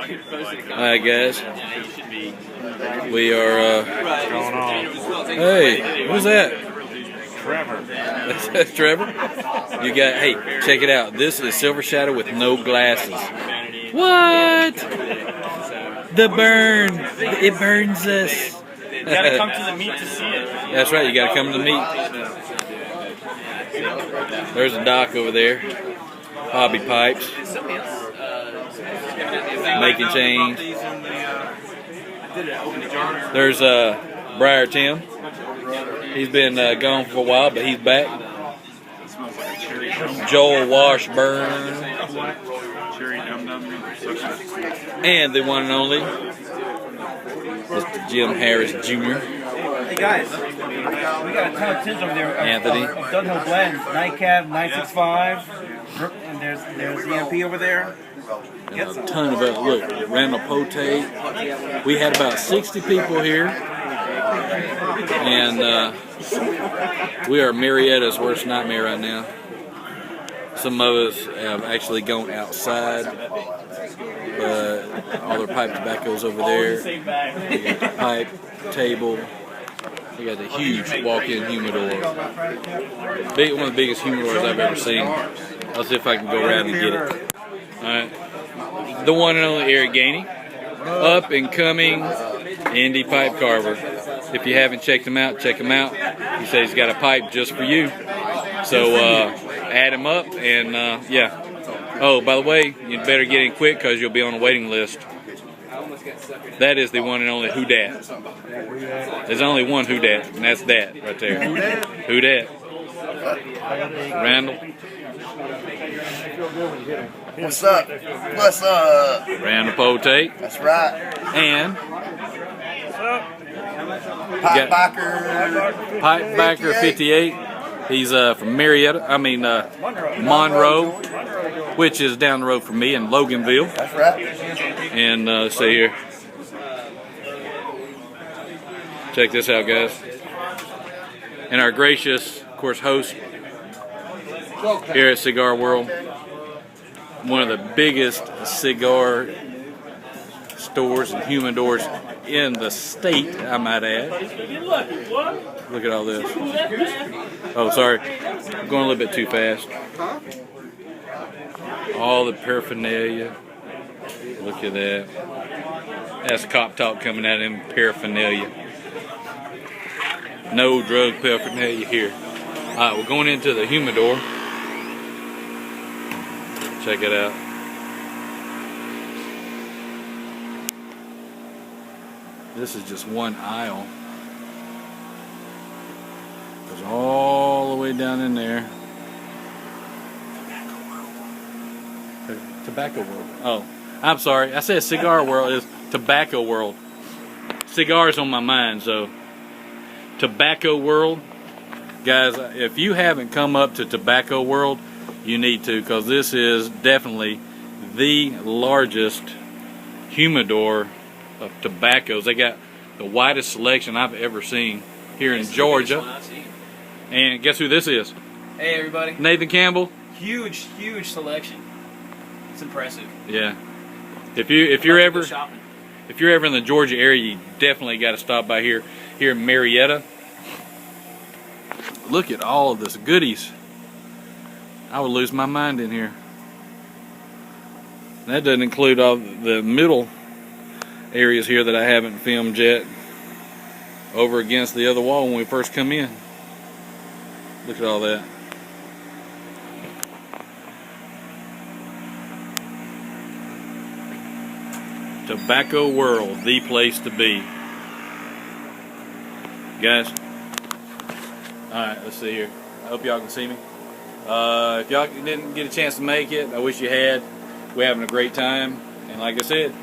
Alright guys, we are, going on? hey, who's that? Trevor. That's Trevor? You got, hey, check it out. This is Silver Shadow with no glasses. What? The burn. It burns us. You gotta come to the meet to see it. That's right, you gotta come to the meet. There's a dock over there. Hobby Pipes. Making change. There's Briar Tim. He's been gone for a while, but he's back. Joel Washburn. And the one and only Mr. Jim Harris Jr. Hey guys, we got a ton of tins over there. Anthony. Dunhill Blends, Nightcap, 965. And there's EMP over there. And a ton of it. Look, Randall Pote. We had about 60 people here. And we are Marietta's worst nightmare right now. Some of us have actually gone outside, but all their pipe tobacco's over there. We got the pipe table. We got the huge walk-in humidor. One of the biggest humidors I've ever seen. I'll see if I can go around and get it. Alright. The one and only Eric Gainey. Up and coming indie pipe carver. If you haven't checked him out, check him out. He says he's got a pipe just for you. So add him up and yeah. Oh, by the way, you'd better get in quick because you'll be on a waiting list. That is the one and only Who Dat. There's only one Who Dat, and that's that right there. Who Dat? Randall. What's up? What's up? Randall Pote. That's right. And Pipebacker 58. He's from Monroe, which is down the road from me in Loganville. That's right. And let's see here. Check this out, guys. And our gracious, of course, host here at Cigar World. One of the biggest cigar stores and humidors in the state, I might add. Look at all this. Oh, sorry. I'm going a little bit too fast. All the paraphernalia. Look at that. That's cop talk coming out of them paraphernalia. No drug paraphernalia here. Alright, we're going into the humidor. Check it out. This is just one aisle. Goes all the way down in there. Tobacco World. Oh, I'm sorry. I said Cigar World. It's Tobacco World. Cigars on my mind, so Tobacco World. Guys, if you haven't come up to Tobacco World, you need to, because this is definitely the largest humidor of tobaccos. They got the widest selection I've ever seen here in Georgia. And guess who this is? Hey everybody. Nathan Campbell. Huge selection. It's impressive. Yeah. If you're ever in the Georgia area, you definitely got to stop by here in Marietta. Look at all of this goodies. I would lose my mind in here. That doesn't include all the middle areas here that I haven't filmed yet. Over against the other wall when we first come in. Look at all that. Tobacco World, the place to be. Guys. Alright, let's see here. I hope y'all can see me. If y'all didn't get a chance to make it, I wish you had. We're having a great time. And like I said,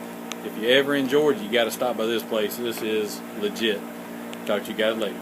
if you're ever in Georgia, you got to stop by this place. This is legit. Talk to you guys later.